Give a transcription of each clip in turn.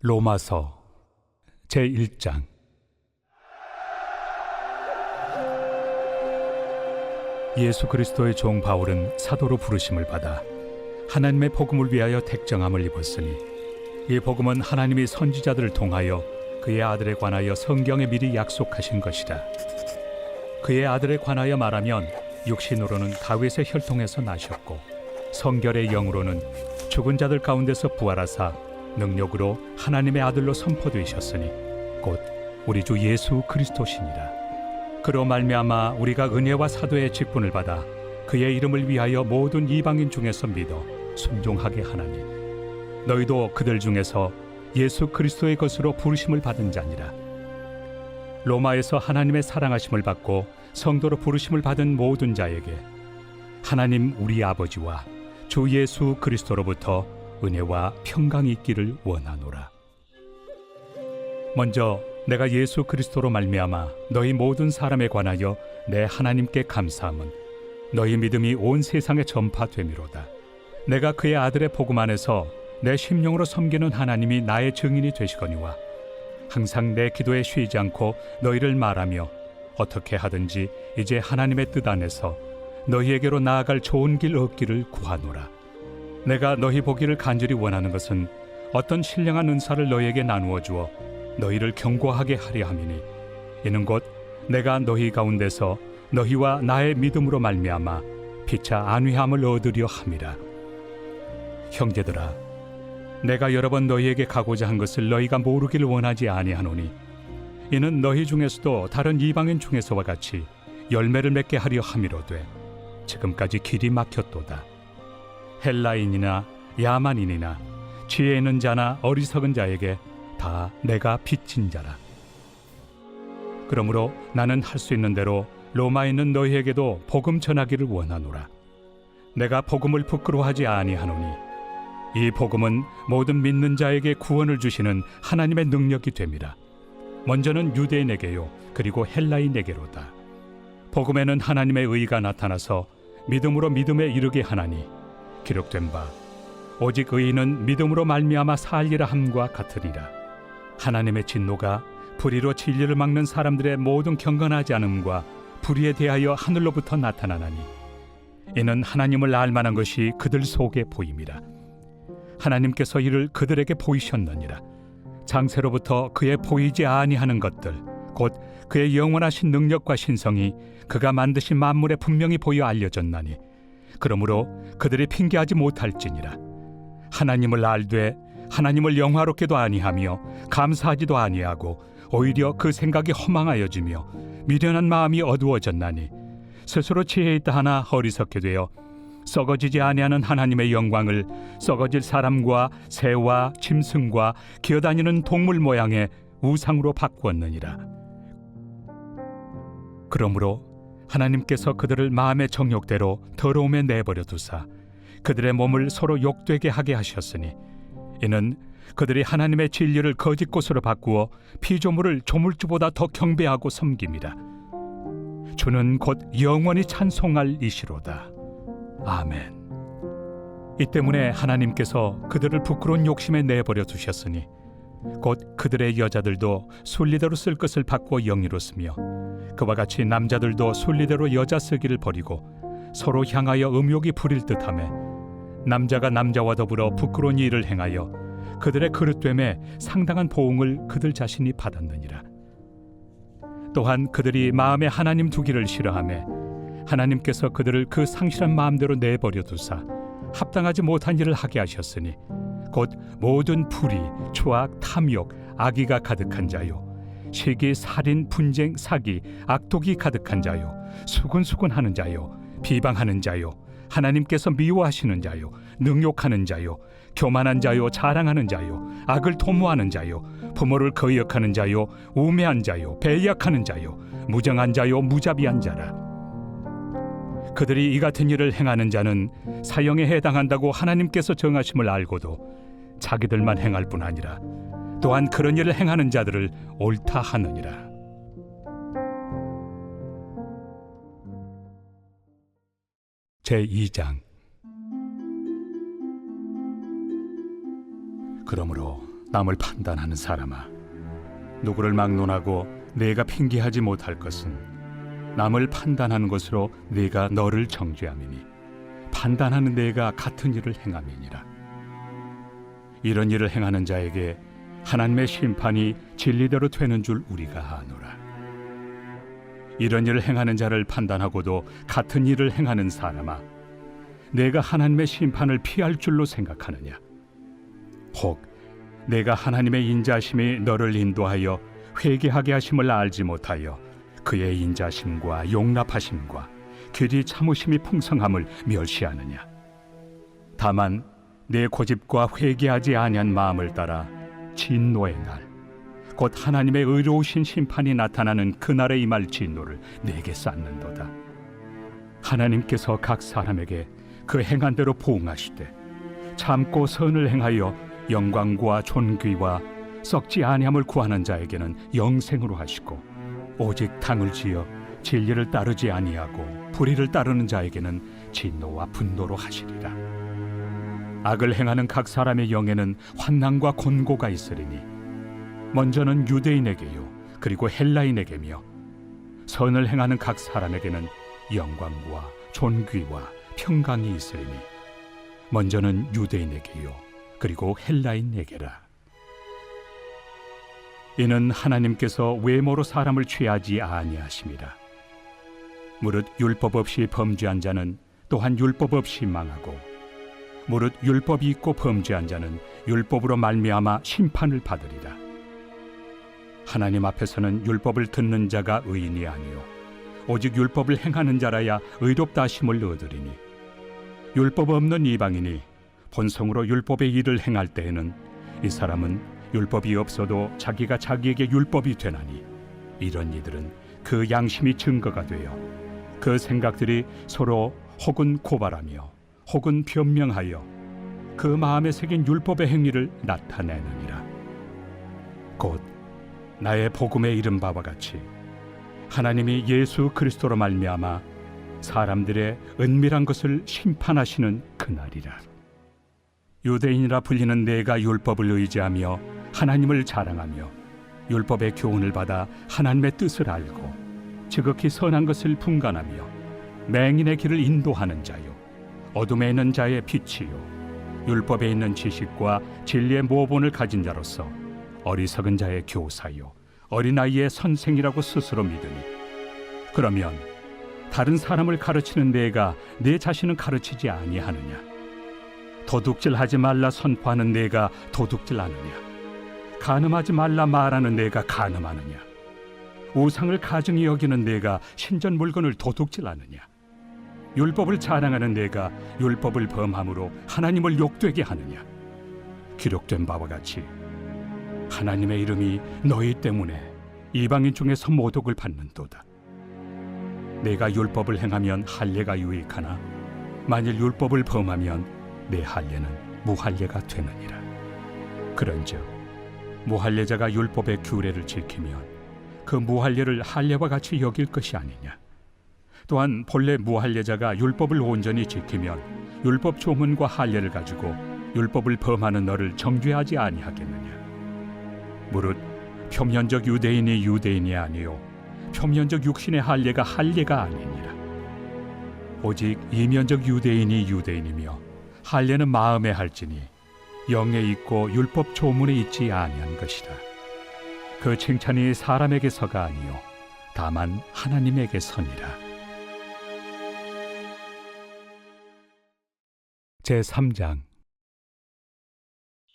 로마서 제1장. 예수 그리스도의 종 바울은 사도로 부르심을 받아 하나님의 복음을 위하여 택정함을 입었으니, 이 복음은 하나님이 선지자들을 통하여 그의 아들에 관하여 성경에 미리 약속하신 것이라. 그의 아들에 관하여 말하면 육신으로는 다윗의 혈통에서 나셨고 성결의 영으로는 죽은 자들 가운데서 부활하사 능력으로 하나님의 아들로 선포되셨으니 곧 우리 주 예수 그리스도시니라. 그로 말미암아 우리가 은혜와 사도의 직분을 받아 그의 이름을 위하여 모든 이방인 중에서 믿어 순종하게 하나니, 너희도 그들 중에서 예수 그리스도의 것으로 부르심을 받은 자니라. 로마에서 하나님의 사랑하심을 받고 성도로 부르심을 받은 모든 자에게 하나님 우리 아버지와 주 예수 그리스도로부터 은혜와 평강이 있기를 원하노라. 먼저 내가 예수 그리스도로 말미암아 너희 모든 사람에 관하여 내 하나님께 감사함은 너희 믿음이 온 세상에 전파됨이로다. 내가 그의 아들의 복음 안에서 내 심령으로 섬기는 하나님이 나의 증인이 되시거니와, 항상 내 기도에 쉬지 않고 너희를 말하며 어떻게 하든지 이제 하나님의 뜻 안에서 너희에게로 나아갈 좋은 길 얻기를 구하노라. 내가 너희 보기를 간절히 원하는 것은 어떤 신령한 은사를 너희에게 나누어 주어 너희를 견고하게 하려 함이니, 이는 곧 내가 너희 가운데서 너희와 나의 믿음으로 말미암아 피차 안위함을 얻으려 함이라. 형제들아, 내가 여러 번 너희에게 가고자 한 것을 너희가 모르기를 원하지 아니하노니, 이는 너희 중에서도 다른 이방인 중에서와 같이 열매를 맺게 하려 함이로되 지금까지 길이 막혔도다. 헬라인이나 야만인이나 지혜 있는 자나 어리석은 자에게 다 내가 빚진 자라. 그러므로 나는 할 수 있는 대로 로마에 있는 너희에게도 복음 전하기를 원하노라. 내가 복음을 부끄러워하지 아니하노니, 이 복음은 모든 믿는 자에게 구원을 주시는 하나님의 능력이 됨이라. 먼저는 유대인에게요, 그리고 헬라인에게로다. 복음에는 하나님의 의가 나타나서 믿음으로 믿음에 이르게 하나니, 기록된 바 오직 의인은 믿음으로 말미암아 살리라 함과 같으니라. 하나님의 진노가 불의로 진리를 막는 사람들의 모든 경건하지 않음과 불의에 대하여 하늘로부터 나타나나니, 이는 하나님을 알만한 것이 그들 속에 보임이라. 하나님께서 이를 그들에게 보이셨느니라. 장세로부터 그의 보이지 아니하는 것들, 곧 그의 영원하신 능력과 신성이 그가 만드신 만물에 분명히 보여 알려졌나니, 그러므로 그들이 핑계하지 못할지니라. 하나님을 알되 하나님을 영화롭게도 아니하며 감사하지도 아니하고 오히려 그 생각이 허망하여지며 미련한 마음이 어두워졌나니, 스스로 지혜 있다 하나 어리석게 되어 썩어지지 아니하는 하나님의 영광을 썩어질 사람과 새와 짐승과 기어다니는 동물 모양의 우상으로 바꾸었느니라. 그러므로 하나님께서 그들을 마음의 정욕대로 더러움에 내버려 두사 그들의 몸을 서로 욕되게 하게 하셨으니, 이는 그들이 하나님의 진리를 거짓 것으로 바꾸어 피조물을 조물주보다 더 경배하고 섬김이라. 주는 곧 영원히 찬송할 이시로다. 아멘. 이 때문에 하나님께서 그들을 부끄러운 욕심에 내버려 두셨으니, 곧 그들의 여자들도 순리대로 쓸 것을 바꾸어 영리로 쓰며, 그와 같이 남자들도 순리대로 여자 쓰기를 버리고 서로 향하여 음욕이 부릴 듯하며, 남자가 남자와 더불어 부끄러운 일을 행하여 그들의 그릇됨에 상당한 보응을 그들 자신이 받았느니라. 또한 그들이 마음에 하나님 두기를 싫어하며 하나님께서 그들을 그 상실한 마음대로 내버려 두사 합당하지 못한 일을 하게 하셨으니, 곧 모든 불의, 추악, 탐욕, 악의가 가득한 자요, 시기, 살인, 분쟁, 사기, 악독이 가득한 자요, 수근수근하는 자요, 비방하는 자요, 하나님께서 미워하시는 자요, 능욕하는 자요, 교만한 자요, 자랑하는 자요, 악을 도모하는 자요, 부모를 거역하는 자요, 우매한 자요, 배약하는 자요, 무정한 자요, 무자비한 자라. 그들이 이 같은 일을 행하는 자는 사형에 해당한다고 하나님께서 정하심을 알고도 자기들만 행할 뿐 아니라 또한 그런 일을 행하는 자들을 옳다 하느니라. 제2장. 그러므로 남을 판단하는 사람아, 누구를 막론하고 내가 핑계하지 못할 것은 남을 판단하는 것으로 네가 너를 정죄함이니 판단하는 내가 같은 일을 행함이니라. 이런 일을 행하는 자에게 하나님의 심판이 진리대로 되는 줄 우리가 아노라. 이런 일을 행하는 자를 판단하고도 같은 일을 행하는 사람아, 내가 하나님의 심판을 피할 줄로 생각하느냐? 혹 내가 하나님의 인자심이 너를 인도하여 회개하게 하심을 알지 못하여 그의 인자심과 용납하심과 길이 참으심이 풍성함을 멸시하느냐? 다만 내 고집과 회개하지 아니한 마음을 따라 진노의 날, 곧 하나님의 의로우신 심판이 나타나는 그날에 임할 진노를 내게 쌓는도다. 하나님께서 각 사람에게 그 행한 대로 보응하시되 참고 선을 행하여 영광과 존귀와 썩지 아니함을 구하는 자에게는 영생으로 하시고, 오직 당을 지어 진리를 따르지 아니하고 불의를 따르는 자에게는 진노와 분노로 하시리라. 악을 행하는 각 사람의 영에는 환난과 곤고가 있으리니 먼저는 유대인에게요 그리고 헬라인에게며, 선을 행하는 각 사람에게는 영광과 존귀와 평강이 있으리니 먼저는 유대인에게요 그리고 헬라인에게라. 이는 하나님께서 외모로 사람을 취하지 아니하심이라. 무릇 율법 없이 범죄한 자는 또한 율법 없이 망하고, 무릇 율법이 있고 범죄한 자는 율법으로 말미암아 심판을 받으리라. 하나님 앞에서는 율법을 듣는 자가 의인이 아니요 오직 율법을 행하는 자라야 의롭다 하심을 얻으리니, 율법 없는 이방인이 본성으로 율법의 일을 행할 때에는 이 사람은 율법이 없어도 자기가 자기에게 율법이 되나니, 이런 이들은 그 양심이 증거가 되어 그 생각들이 서로 혹은 고발하며 혹은 변명하여 그 마음에 새긴 율법의 행위를 나타내느니라. 곧 나의 복음에 이른 바와 같이 하나님이 예수 그리스도로 말미암아 사람들의 은밀한 것을 심판하시는 그날이라. 유대인이라 불리는 내가 율법을 의지하며 하나님을 자랑하며 율법의 교훈을 받아 하나님의 뜻을 알고 지극히 선한 것을 분간하며 맹인의 길을 인도하는 자요 어둠에 있는 자의 빛이요 율법에 있는 지식과 진리의 모본을 가진 자로서 어리석은 자의 교사요 어린아이의 선생이라고 스스로 믿으니, 그러면 다른 사람을 가르치는 내가 내 자신은 가르치지 아니하느냐? 도둑질하지 말라 선포하는 내가 도둑질하느냐? 간음하지 말라 말하는 내가 간음하느냐? 우상을 가증히 여기는 내가 신전 물건을 도둑질하느냐? 율법을 자랑하는 내가 율법을 범함으로 하나님을 욕되게 하느냐? 기록된 바와 같이 하나님의 이름이 너희 때문에 이방인 중에서 모독을 받는도다. 내가 율법을 행하면 할례가 유익하나 만일 율법을 범하면 내 할례는 무할례가 되느니라. 그런즉 무할례자가 율법의 규례를 지키면 그 무할례를 할례와 같이 여길 것이 아니냐? 또한 본래 무할례자가 율법을 온전히 지키면 율법 조문과 할례를 가지고 율법을 범하는 너를 정죄하지 아니하겠느냐? 무릇 표면적 유대인이 유대인이 아니요 표면적 육신의 할례가 할례가 아니니라. 오직 이면적 유대인이 유대인이며 할례는 마음에 할지니 영에 있고 율법 조문에 있지 아니한 것이라. 그 칭찬이 사람에게서가 아니요 다만 하나님에게서니라. 제3장.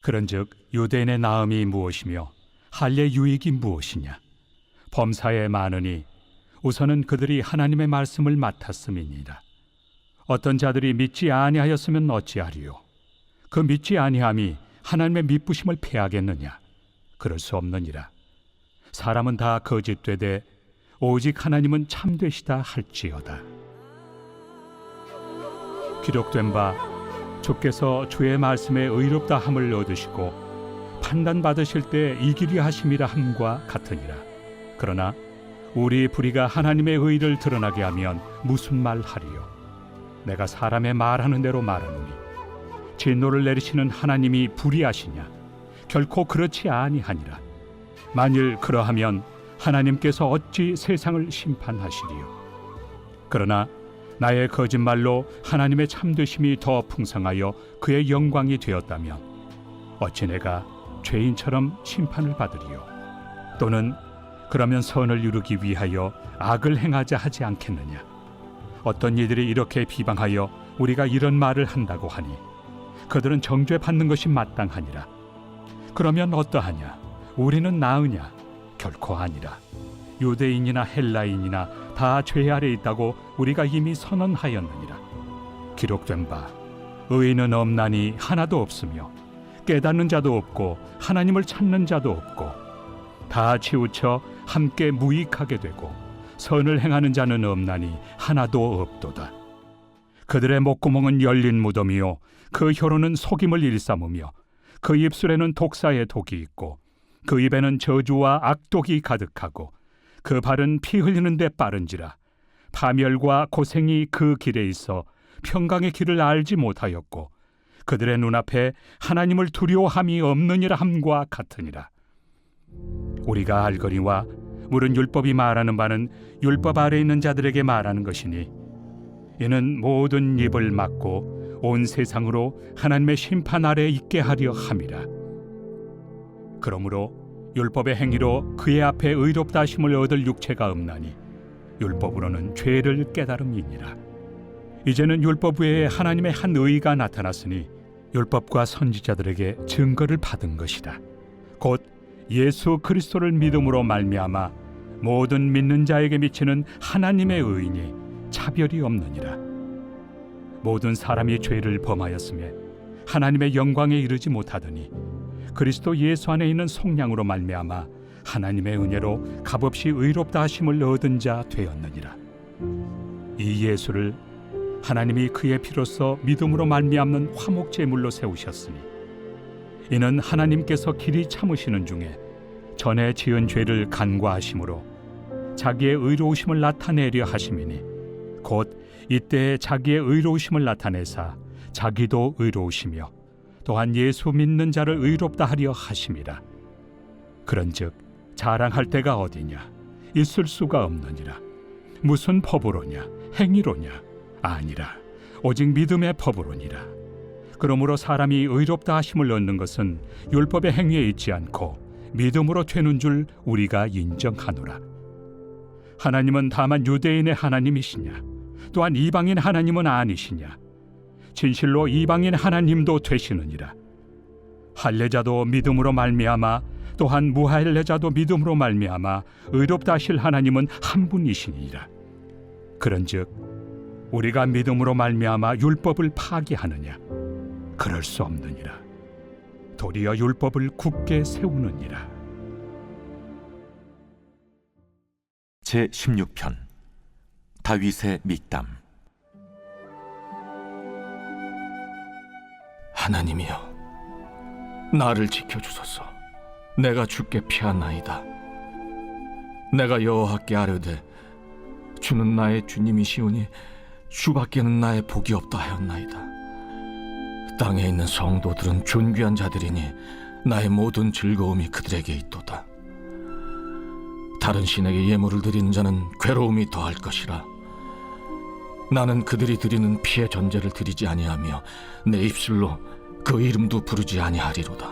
그런즉 유대인의 나음이 무엇이며 할례 유익이 무엇이냐? 범사에 많으니 우선은 그들이 하나님의 말씀을 맡았음이니라. 어떤 자들이 믿지 아니하였으면 어찌하리요? 그 믿지 아니함이 하나님의 미쁘심을 패하겠느냐? 그럴 수 없느니라. 사람은 다 거짓되되 오직 하나님은 참되시다 할지어다. 기록된 바 주께서 주의 말씀에 의롭다 함을 얻으시고 판단받으실 때 이기리 하심이라 함과 같으니라. 그러나 우리 불의가 하나님의 의를 드러나게 하면 무슨 말 하리요? 내가 사람의 말하는 대로 말하노니 진노를 내리시는 하나님이 불의하시냐? 결코 그렇지 아니하니라. 만일 그러하면 하나님께서 어찌 세상을 심판하시리요? 그러나 나의 거짓말로 하나님의 참되심이 더 풍성하여 그의 영광이 되었다면 어찌 내가 죄인처럼 심판을 받으리요? 또는 그러면 선을 이루기 위하여 악을 행하자 하지 않겠느냐? 어떤 이들이 이렇게 비방하여 우리가 이런 말을 한다고 하니 그들은 정죄받는 것이 마땅하니라. 그러면 어떠하냐? 우리는 나으냐? 결코 아니라. 유대인이나 헬라인이나 다 죄 아래 있다고 우리가 이미 선언하였느니라. 기록된 바 의인은 없나니 하나도 없으며 깨닫는 자도 없고 하나님을 찾는 자도 없고 다 치우쳐 함께 무익하게 되고 선을 행하는 자는 없나니 하나도 없도다. 그들의 목구멍은 열린 무덤이요 그 혀로는 속임을 일삼으며 그 입술에는 독사의 독이 있고 그 입에는 저주와 악독이 가득하고 그 발은 피 흘리는 데 빠른지라. 파멸과 고생이 그 길에 있어 평강의 길을 알지 못하였고 그들의 눈앞에 하나님을 두려워함이 없느니라 함과 같으니라. 우리가 알거니와 물은 율법이 말하는 바는 율법 아래 있는 자들에게 말하는 것이니 이는 모든 입을 막고 온 세상으로 하나님의 심판 아래 있게 하려 함이라. 그러므로 율법의 행위로 그의 앞에 의롭다 하심을 얻을 육체가 없나니 율법으로는 죄를 깨달음이니라. 이제는 율법 외에 하나님의 한 의가 나타났으니 율법과 선지자들에게 증거를 받은 것이다. 곧 예수 그리스도를 믿음으로 말미암아 모든 믿는 자에게 미치는 하나님의 의인이 차별이 없느니라. 모든 사람이 죄를 범하였음에 하나님의 영광에 이르지 못하더니 그리스도 예수 안에 있는 속량으로 말미암아 하나님의 은혜로 값없이 의롭다 하심을 얻은 자 되었느니라. 이 예수를 하나님이 그의 피로써 믿음으로 말미암는 화목 제물로 세우셨으니 이는 하나님께서 길이 참으시는 중에 전에 지은 죄를 간과하심으로 자기의 의로우심을 나타내려 하심이니 곧 이때에 자기의 의로우심을 나타내사 자기도 의로우시며 또한 예수 믿는 자를 의롭다 하려 하심이라. 그런즉 자랑할 데가 어디냐? 있을 수가 없느니라. 무슨 법으로냐? 행위로냐? 아니라 오직 믿음의 법으로니라. 그러므로 사람이 의롭다 하심을 얻는 것은 율법의 행위에 있지 않고 믿음으로 되는 줄 우리가 인정하노라. 하나님은 다만 유대인의 하나님이시냐? 또한 이방인 하나님은 아니시냐? 진실로 이방인 하나님도 되시느니라. 할례자도 믿음으로 말미암아 또한 무할례자도 믿음으로 말미암아 의롭다 하실 하나님은 한 분이시니라. 그런즉 우리가 믿음으로 말미암아 율법을 파기하느냐? 그럴 수 없느니라. 도리어 율법을 굳게 세우느니라. 제16편 다윗의 믹담. 하나님이여, 나를 지켜주소서. 내가 주께 피하나이다. 내가 여호와께 아뢰되 주는 나의 주님이시오니 주밖에는 나의 복이 없다 하였나이다. 땅에 있는 성도들은 존귀한 자들이니 나의 모든 즐거움이 그들에게 있도다. 다른 신에게 예물을 드리는 자는 괴로움이 더할 것이라. 나는 그들이 드리는 피의 전제를 드리지 아니하며 내 입술로 그 이름도 부르지 아니하리로다.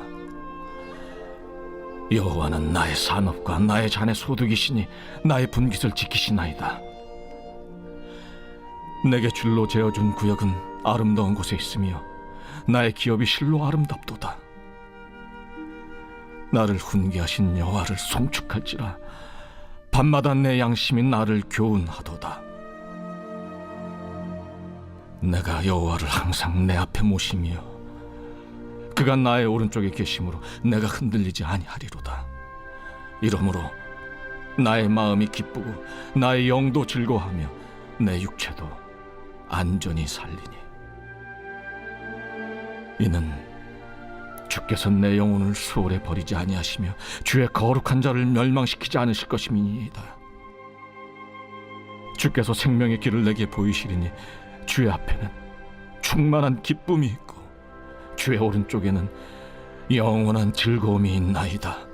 여호와는 나의 산업과 나의 잔의 소득이시니 나의 분깃을 지키시나이다. 내게 줄로 재어준 구역은 아름다운 곳에 있으며 나의 기업이 실로 아름답도다. 나를 훈계하신 여호와를 송축할지라. 밤마다 내 양심이 나를 교훈하도다. 내가 여호와를 항상 내 앞에 모시며 그가 나의 오른쪽에 계심으로 내가 흔들리지 아니하리로다. 이러므로 나의 마음이 기쁘고 나의 영도 즐거워하며 내 육체도 안전히 살리니 이는 주께서 내 영혼을 수월에 버리지 아니하시며 주의 거룩한 자를 멸망시키지 않으실 것임이니이다. 주께서 생명의 길을 내게 보이시리니 주의 앞에는 충만한 기쁨이 있고 주의 오른쪽에는 영원한 즐거움이 있나이다.